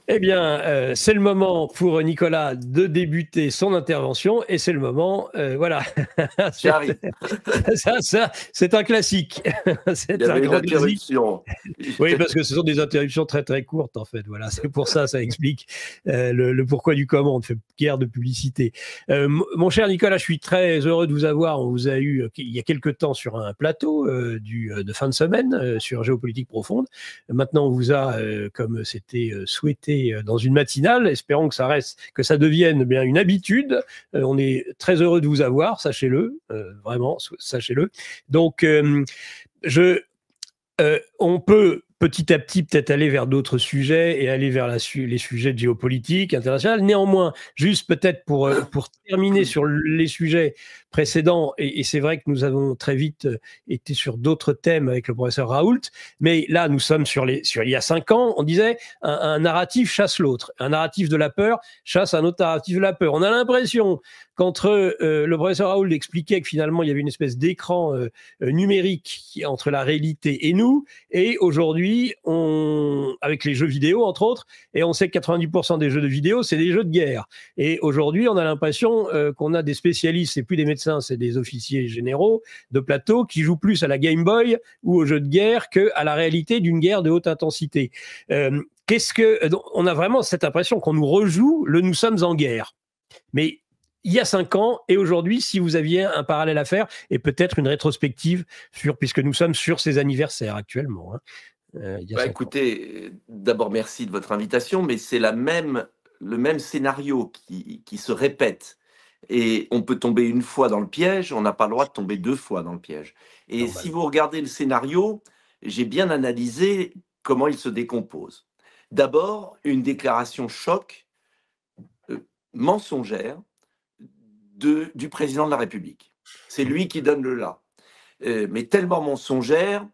Eh bien, c'est le moment pour Nicolas de débuter son intervention et c'est le moment, voilà. J'arrive. C'est un classique. Il y C'est un avait une grand classique. interruption. Oui, parce que ce sont des interruptions très très courtes en fait. Voilà, c'est pour ça, ça explique le pourquoi du comment. On ne fait guère de publicité. Mon cher Nicolas, je suis très heureux de vous avoir. On vous a eu il y a quelque temps sur un plateau de fin de semaine sur Géopolitique profonde. Maintenant, on vous a, comme c'était souhaité, dans une matinale. Espérons que ça reste, que ça devienne bien une habitude. On est très heureux de vous avoir, sachez-le, vraiment, sachez-le. Donc, on peut petit à petit peut-être aller vers d'autres sujets et aller vers les sujets de géopolitique internationale. Néanmoins, juste peut-être pour terminer sur les sujets précédents, et c'est vrai que nous avons très vite été sur d'autres thèmes avec le professeur Raoult, mais là nous sommes sur il y a 5 ans, on disait un narratif chasse l'autre, un narratif de la peur chasse un autre narratif de la peur. On a l'impression qu'entre le professeur Raoult expliquait que finalement il y avait une espèce d'écran numérique entre la réalité et nous, et aujourd'hui, avec les jeux vidéo, entre autres, et on sait que 90% des jeux de vidéo, c'est des jeux de guerre. Et aujourd'hui, on a l'impression qu'on a des spécialistes, c'est plus des médecins, c'est des officiers généraux de plateau qui jouent plus à la Game Boy ou aux jeux de guerre qu'à la réalité d'une guerre de haute intensité. On a vraiment cette impression qu'on nous rejoue le nous sommes en guerre. Mais il y a 5 ans et aujourd'hui, si vous aviez un parallèle à faire et peut-être une rétrospective puisque nous sommes sur ces anniversaires actuellement, hein, il y a Bah, 5 ans. écoutez, d'abord merci de votre invitation, mais c'est le même scénario qui se répète. Et on peut tomber une fois dans le piège, on n'a pas le droit de tomber deux fois dans le piège. Et si Normal. vous regardez le scénario, j'ai bien analysé comment il se décompose. D'abord, une déclaration choc mensongère du président de la République. C'est lui qui donne le là. Mais tellement mensongère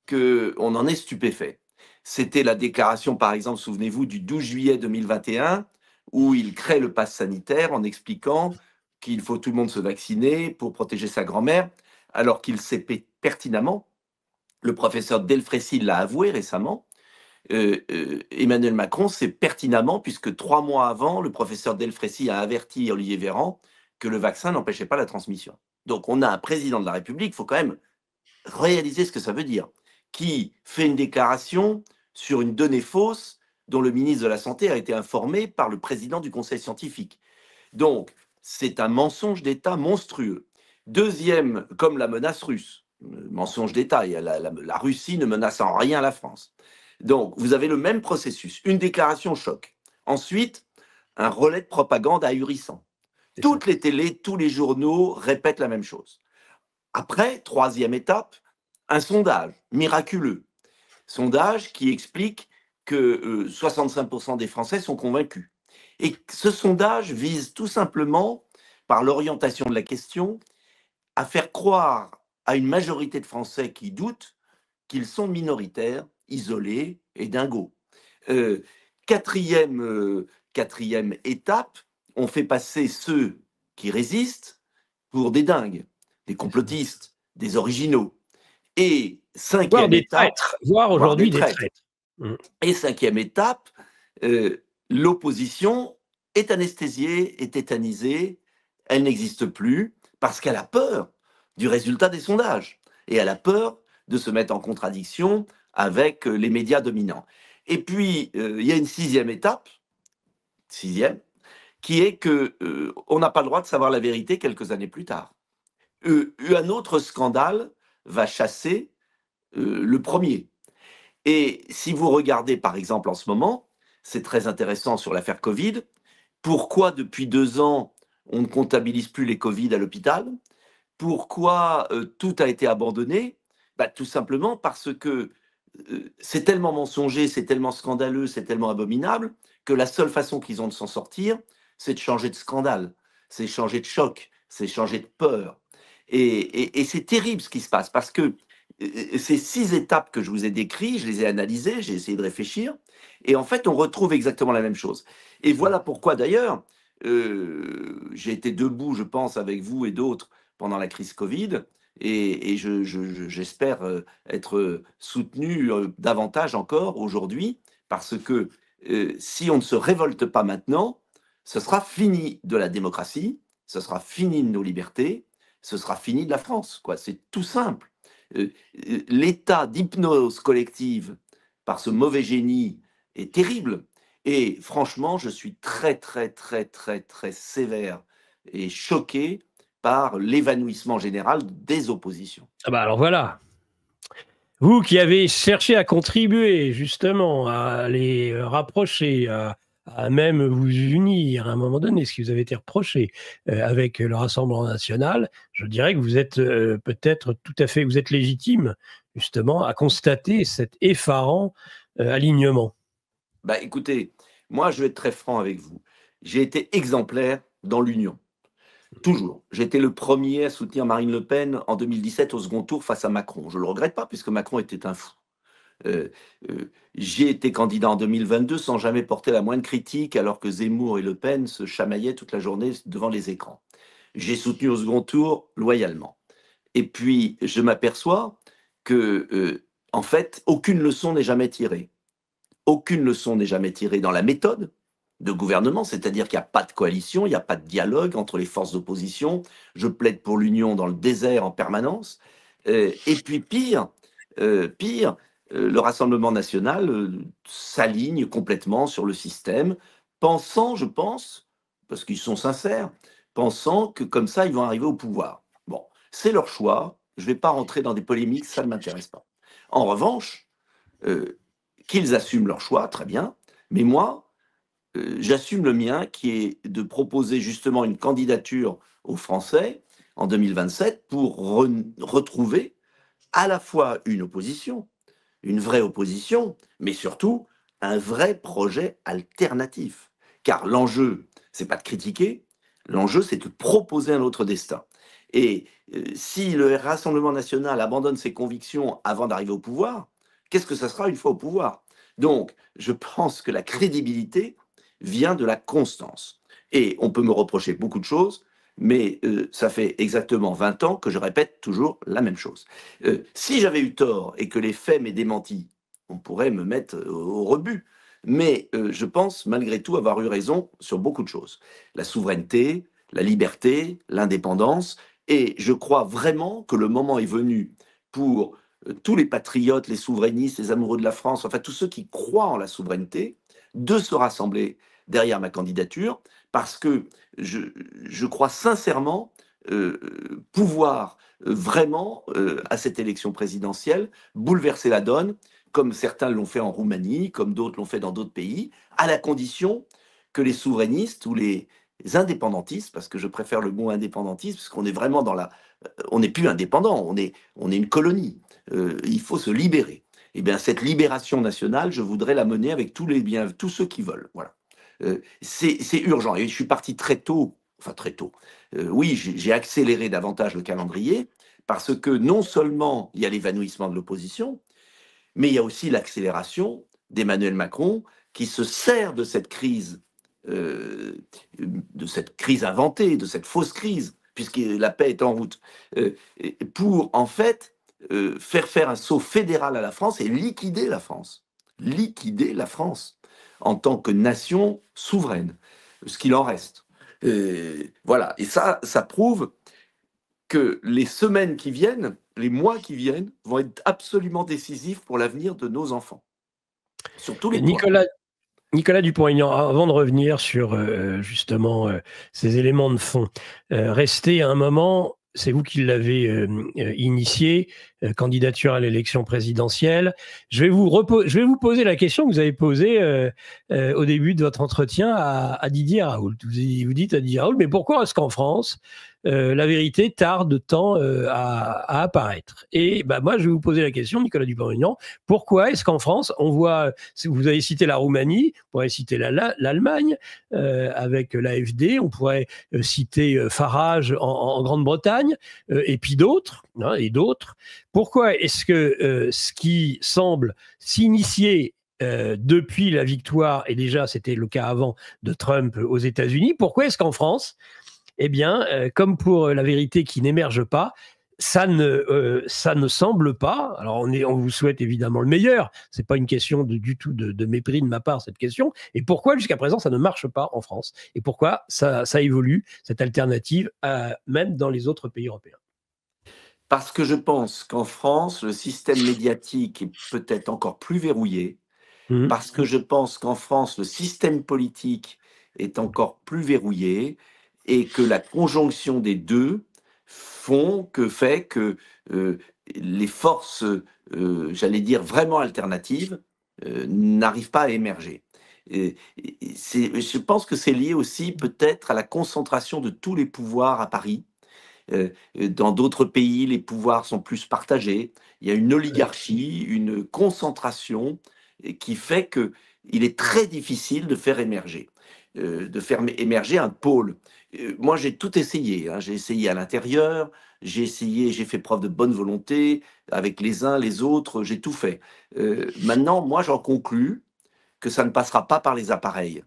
qu'on en est stupéfait. C'était la déclaration, par exemple, souvenez-vous, du 12 juillet 2021, où il crée le pass sanitaire en expliquant qu'il faut tout le monde se vacciner pour protéger sa grand-mère, alors qu'il sait pertinemment, le professeur Delfrécy l'a avoué récemment, Emmanuel Macron sait pertinemment, puisque 3 mois avant, le professeur Delfrécy a averti Olivier Véran que le vaccin n'empêchait pas la transmission. Donc on a un président de la République, il faut quand même réaliser ce que ça veut dire, qui fait une déclaration sur une donnée fausse dont le ministre de la Santé a été informé par le président du Conseil scientifique. Donc, c'est un mensonge d'État monstrueux. Deuxième, comme la menace russe, mensonge d'État, la Russie ne menace en rien la France. Donc, vous avez le même processus, une déclaration choc. Ensuite, un relais de propagande ahurissant. Toutes les télés, tous les journaux répètent la même chose. Après, troisième étape, un sondage miraculeux. Sondage qui explique que 65% des Français sont convaincus. Et ce sondage vise tout simplement, par l'orientation de la question, à faire croire à une majorité de Français qui doutent qu'ils sont minoritaires, isolés et dingos. Euh, quatrième, quatrième étape, on fait passer ceux qui résistent pour des dingues, des complotistes, des originaux. Et Voire cinquième des étape, traîtres, voire voire des aujourd'hui des traîtres. traîtres. Mmh. Et cinquième étape, l'opposition est anesthésiée, est tétanisée, elle n'existe plus parce qu'elle a peur du résultat des sondages et elle a peur de se mettre en contradiction avec les médias dominants. Et puis, il y a une sixième étape, sixième, qui est que on n'a pas le droit de savoir la vérité quelques années plus tard. Un autre scandale va chasser le premier. Et si vous regardez, par exemple, en ce moment, c'est très intéressant sur l'affaire Covid, pourquoi depuis 2 ans, on ne comptabilise plus les Covid à l'hôpital? Pourquoi tout a été abandonné? Bah, tout simplement parce que c'est tellement mensonger, c'est tellement scandaleux, c'est tellement abominable, que la seule façon qu'ils ont de s'en sortir, c'est de changer de scandale, c'est changer de choc, c'est changer de peur. Et c'est terrible ce qui se passe, parce que ces 6 étapes que je vous ai décrites, je les ai analysées, j'ai essayé de réfléchir, et en fait, on retrouve exactement la même chose. Et voilà pourquoi, d'ailleurs, j'ai été debout, je pense, avec vous et d'autres pendant la crise Covid, et j'espère être soutenu davantage encore aujourd'hui, parce que si on ne se révolte pas maintenant, ce sera fini de la démocratie, ce sera fini de nos libertés, ce sera fini de la France, quoi. C'est tout simple. L'état d'hypnose collective par ce mauvais génie est terrible. Et franchement, je suis très, très, très, très, très sévère et choqué par l'évanouissement général des oppositions. Ah bah alors voilà, vous qui avez cherché à contribuer justement à les rapprocher, à même vous unir à un moment donné, ce qui vous avait été reproché avec le Rassemblement national, je dirais que vous êtes peut-être tout à fait, vous êtes légitime justement à constater cet effarant alignement. Bah, écoutez, moi, je vais être très franc avec vous. J'ai été exemplaire dans l'Union. Toujours. J'étais le premier à soutenir Marine Le Pen en 2017 au second tour face à Macron. Je ne le regrette pas puisque Macron était un fou. Euh, j'ai été candidat en 2022 sans jamais porter la moindre critique alors que Zemmour et Le Pen se chamaillaient toute la journée devant les écrans. J'ai soutenu au second tour loyalement. Et puis, je m'aperçois que, en fait, aucune leçon n'est jamais tirée. Aucune leçon n'est jamais tirée dans la méthode de gouvernement, c'est-à-dire qu'il n'y a pas de coalition, il n'y a pas de dialogue entre les forces d'opposition. Je plaide pour l'union dans le désert en permanence. Et puis pire, le Rassemblement national s'aligne complètement sur le système, pensant, je pense, parce qu'ils sont sincères, pensant que comme ça, ils vont arriver au pouvoir. Bon, c'est leur choix. Je ne vais pas rentrer dans des polémiques, ça ne m'intéresse pas. En revanche, euh, qu'ils assument leur choix, très bien, mais moi, j'assume le mien, qui est de proposer justement une candidature aux Français en 2027 pour retrouver à la fois une opposition, une vraie opposition, mais surtout un vrai projet alternatif. Car l'enjeu, c'est pas de critiquer, l'enjeu, c'est de proposer un autre destin. Et si le Rassemblement national abandonne ses convictions avant d'arriver au pouvoir, qu'est-ce que ça sera une fois au pouvoir? Donc, je pense que la crédibilité vient de la constance. Et on peut me reprocher beaucoup de choses, mais ça fait exactement 20 ans que je répète toujours la même chose. Si j'avais eu tort et que les faits m'aient démenti, on pourrait me mettre au rebut. Mais je pense malgré tout avoir eu raison sur beaucoup de choses. La souveraineté, la liberté, l'indépendance. Et je crois vraiment que le moment est venu pour tous les patriotes, les souverainistes, les amoureux de la France, enfin tous ceux qui croient en la souveraineté, de se rassembler derrière ma candidature, parce que je crois sincèrement pouvoir vraiment, à cette élection présidentielle, bouleverser la donne, comme certains l'ont fait en Roumanie, comme d'autres l'ont fait dans d'autres pays, à la condition que les souverainistes ou les indépendantistes, parce que je préfère le mot indépendantiste, parce qu'on est vraiment dans la... On n'est plus indépendant, on est une colonie. Il faut se libérer. Eh bien, cette libération nationale, je voudrais la mener avec tous les biens, tous ceux qui veulent. Voilà. C'est urgent. Et je suis parti très tôt, enfin très tôt. Oui, j'ai accéléré davantage le calendrier parce que non seulement il y a l'évanouissement de l'opposition, mais il y a aussi l'accélération d'Emmanuel Macron qui se sert de cette crise inventée, de cette fausse crise, puisque la paix est en route, pour en fait faire un saut fédéral à la France et liquider la France. Liquider la France en tant que nation souveraine, ce qu'il en reste. Voilà, et ça prouve que les semaines qui viennent, les mois qui viennent, vont être absolument décisifs pour l'avenir de nos enfants, sur tous les points. Nicolas Dupont-Aignan, avant de revenir sur justement ces éléments de fond, restez un moment, c'est vous qui l'avez initié, candidature à l'élection présidentielle. Je vais vous poser la question que vous avez posée au début de votre entretien à Didier Raoult. Vous dites à Didier Raoult, mais pourquoi est-ce qu'en France, la vérité tarde tant à apparaître? Et bah, moi, je vais vous poser la question, Nicolas Dupont-Aignan, pourquoi est-ce qu'en France, on voit, vous avez cité la Roumanie, on pourrait citer l'Allemagne avec l'AfD, on pourrait citer Farage en Grande-Bretagne, et puis d'autres, hein, et d'autres. Pourquoi est-ce que ce qui semble s'initier depuis la victoire, et déjà c'était le cas avant de Trump aux États-Unis, pourquoi est-ce qu'en France, eh bien, comme pour la vérité qui n'émerge pas, ça ne semble pas. Alors, on vous souhaite évidemment le meilleur. C'est pas une question du tout de mépris de ma part, cette question. Et pourquoi, jusqu'à présent, ça ne marche pas en France? Et pourquoi ça évolue, cette alternative, même dans les autres pays européens? Parce que je pense qu'en France, le système médiatique est peut-être encore plus verrouillé, Mmh. parce que je pense qu'en France, le système politique est encore plus verrouillé et que la conjonction des deux fait que les forces, j'allais dire vraiment alternatives, n'arrivent pas à émerger. Je pense que c'est lié aussi peut-être à la concentration de tous les pouvoirs à Paris. Dans d'autres pays, les pouvoirs sont plus partagés. Il y a une oligarchie, une concentration qui fait que il est très difficile de faire émerger un pôle. Moi, j'ai tout essayé, hein. J'ai essayé à l'intérieur, j'ai fait preuve de bonne volonté avec les uns, les autres, j'ai tout fait. Maintenant, moi, j'en conclus que ça ne passera pas par les appareils,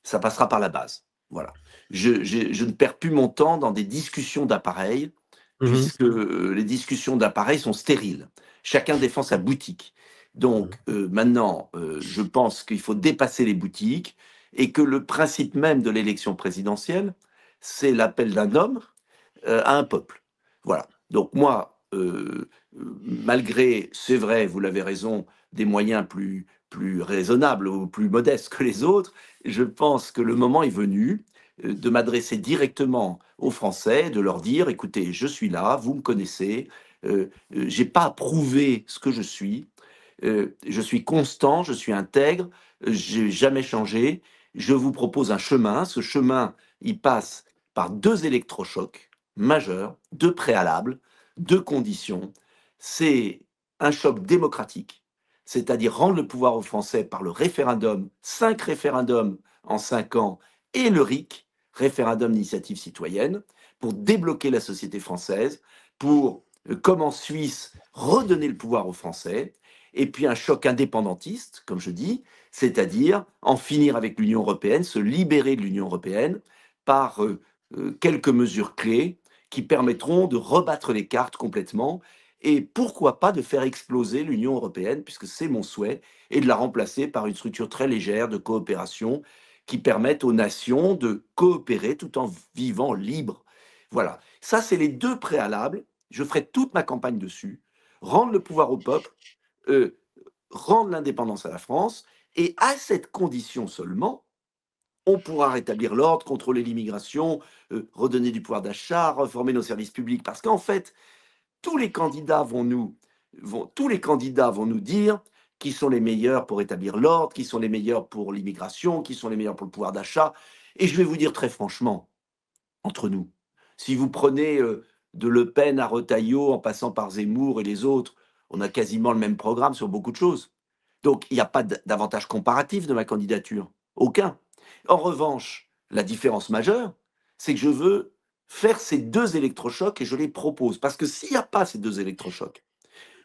ça passera par la base. Voilà. Je ne perds plus mon temps dans des discussions d'appareils, Mmh. puisque les discussions d'appareils sont stériles. Chacun défend sa boutique. Donc maintenant, je pense qu'il faut dépasser les boutiques et que le principe même de l'élection présidentielle, c'est l'appel d'un homme à un peuple. Voilà. Donc moi, malgré, c'est vrai, vous l'avez raison, des moyens plus raisonnables ou plus modestes que les autres, je pense que le moment est venu de m'adresser directement aux Français, de leur dire, écoutez, je suis là, vous me connaissez, j'ai pas à prouver ce que je suis constant, je suis intègre, j'ai jamais changé, je vous propose un chemin, ce chemin, il passe par deux électrochocs majeurs, deux préalables, deux conditions. C'est un choc démocratique, c'est-à-dire rendre le pouvoir aux Français par le référendum, 5 référendums en 5 ans, et le RIC, référendum d'initiative citoyenne, pour débloquer la société française, pour, comme en Suisse, redonner le pouvoir aux Français, et puis un choc indépendantiste, comme je dis, c'est-à-dire en finir avec l'Union européenne, se libérer de l'Union européenne par quelques mesures clés qui permettront de rebattre les cartes complètement et pourquoi pas de faire exploser l'Union européenne, puisque c'est mon souhait, et de la remplacer par une structure très légère de coopération qui permette aux nations de coopérer tout en vivant libre. Voilà, ça c'est les deux préalables. Je ferai toute ma campagne dessus. Rendre le pouvoir au peuple, euh, rendre l'indépendance à la France, et à cette condition seulement, on pourra rétablir l'ordre, contrôler l'immigration, redonner du pouvoir d'achat, reformer nos services publics. Parce qu'en fait, tous les candidats vont nous dire qui sont les meilleurs pour établir l'ordre, qui sont les meilleurs pour l'immigration, qui sont les meilleurs pour le pouvoir d'achat. Et je vais vous dire très franchement, entre nous, si vous prenez de Le Pen à Retailleau, en passant par Zemmour et les autres, on a quasiment le même programme sur beaucoup de choses. Donc, il n'y a pas d'avantage comparatif de ma candidature. Aucun. En revanche, la différence majeure, c'est que je veux faire ces deux électrochocs et je les propose. Parce que s'il n'y a pas ces deux électrochocs,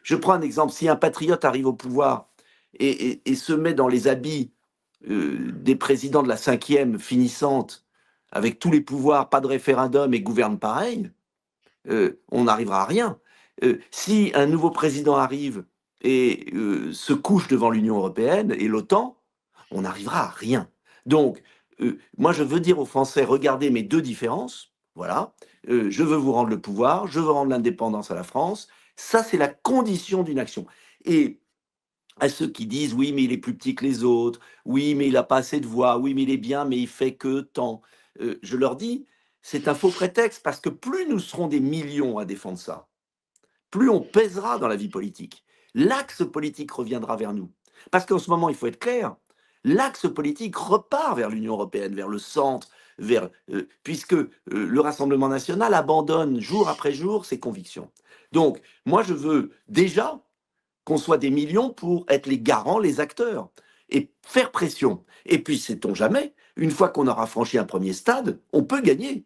je prends un exemple, si un patriote arrive au pouvoir et se met dans les habits des présidents de la cinquième finissante, avec tous les pouvoirs, pas de référendum et gouverne pareil, on n'arrivera à rien. Si un nouveau président arrive et se couche devant l'Union européenne et l'OTAN, on n'arrivera à rien. Donc, moi, je veux dire aux Français, regardez mes deux différences. Voilà, je veux vous rendre le pouvoir, je veux rendre l'indépendance à la France. Ça, c'est la condition d'une action. Et à ceux qui disent oui, mais il est plus petit que les autres, oui, mais il n'a pas assez de voix, oui, mais il est bien, mais il fait que tant. Je leur dis, c'est un faux prétexte parce que plus nous serons des millions à défendre ça, plus on pèsera dans la vie politique. L'axe politique reviendra vers nous. Parce qu'en ce moment, il faut être clair, l'axe politique repart vers l'Union européenne, vers le centre, puisque le Rassemblement national abandonne jour après jour ses convictions. Donc, moi, je veux déjà qu'on soit des millions pour être les garants, les acteurs, et faire pression. Et puis, sait-on jamais, une fois qu'on aura franchi un premier stade, on peut gagner.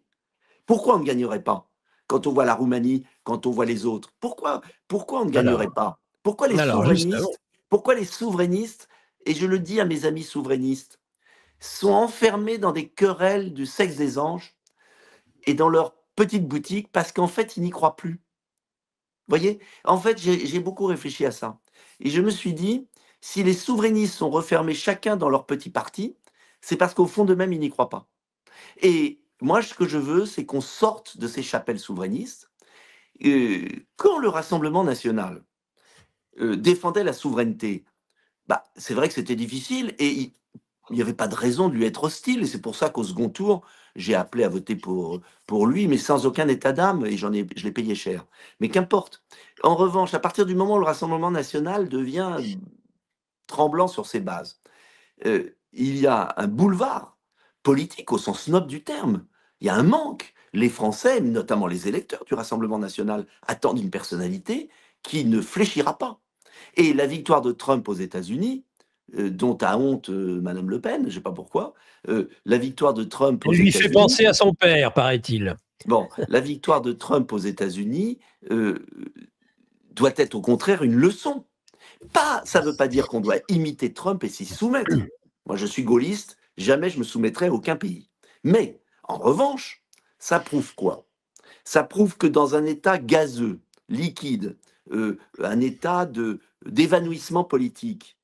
Pourquoi on ne gagnerait pas quand on voit la Roumanie, quand on voit les autres? Pourquoi on ne Alors gagnerait pas? Pourquoi les alors justement, souverainistes, pourquoi les souverainistes, et je le dis à mes amis souverainistes, sont enfermés dans des querelles du sexe des anges et dans leur petite boutique parce qu'en fait, ils n'y croient plus. voyez? En fait, j'ai beaucoup réfléchi à ça et je me suis dit: «Si les souverainistes sont refermés chacun dans leur petit parti, c'est parce qu'au fond d'eux-mêmes, ils n'y croient pas» et moi, ce que je veux, c'est qu'on sorte de ces chapelles souverainistes. Quand le Rassemblement national, défendait la souveraineté, bah, c'est vrai que c'était difficile et il n'y avait pas de raison de lui être hostile et c'est pour ça qu'au second tour, j'ai appelé à voter pour lui, mais sans aucun état d'âme et je l'ai payé cher. Mais qu'importe. En revanche, à partir du moment où le Rassemblement national devient tremblant sur ses bases, il y a un boulevard politique au sens noble du terme. Il y a un manque. Les Français, notamment les électeurs du Rassemblement national, attendent une personnalité qui ne fléchira pas. Et la victoire de Trump aux États-Unis, dont a honte Madame Le Pen, je ne sais pas pourquoi, la victoire de Trump aux Elle lui fait États-Unis, penser à son père, paraît-il. bon, la victoire de Trump aux États-Unis doit être au contraire une leçon. Pas, ça ne veut pas dire qu'on doit imiter Trump et s'y soumettre. Moi, je suis gaulliste, jamais je me soumettrai à aucun pays. Mais, en revanche, ça prouve quoi? Ça prouve que dans un état gazeux, liquide, un état d'évanouissement politique,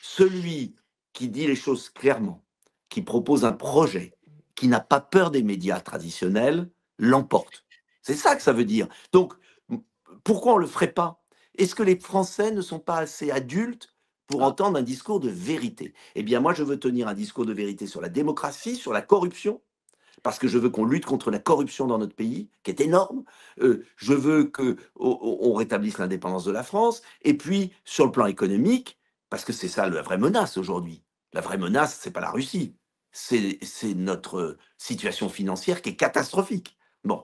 celui qui dit les choses clairement, qui propose un projet, qui n'a pas peur des médias traditionnels, l'emporte. C'est ça que ça veut dire. Donc, pourquoi on ne le ferait pas? Est-ce que les Français ne sont pas assez adultes pour entendre un discours de vérité? Eh bien, moi, je veux tenir un discours de vérité sur la démocratie, sur la corruption, parce que je veux qu'on lutte contre la corruption dans notre pays, qui est énorme. Je veux qu'on rétablisse l'indépendance de la France. Et puis, sur le plan économique, parce que c'est ça la vraie menace aujourd'hui. La vraie menace, c'est pas la Russie. C'est notre situation financière qui est catastrophique. Bon,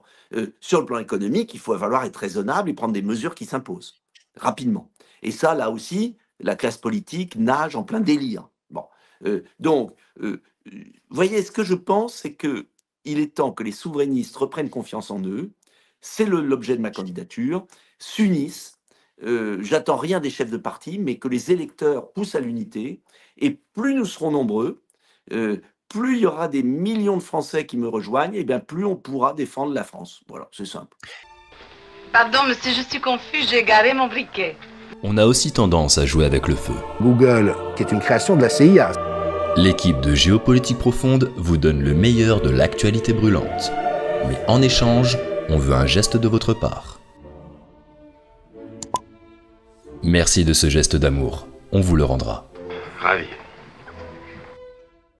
sur le plan économique, il faut falloir être raisonnable et prendre des mesures qui s'imposent rapidement. Et ça, là aussi, la classe politique nage en plein délire. Bon, donc, vous voyez, ce que je pense, c'est que il est temps que les souverainistes reprennent confiance en eux. C'est l'objet de ma candidature. S'unissent. J'attends rien des chefs de parti, mais que les électeurs poussent à l'unité. Et plus nous serons nombreux, plus il y aura des millions de Français qui me rejoignent, et bien plus on pourra défendre la France. Voilà, c'est simple. Pardon, monsieur, je suis confus, j'ai garé mon briquet. On a aussi tendance à jouer avec le feu. Google, qui est une création de la CIA. L'équipe de Géopolitique Profonde vous donne le meilleur de l'actualité brûlante. Mais en échange, on veut un geste de votre part. Merci de ce geste d'amour, on vous le rendra. Ravi.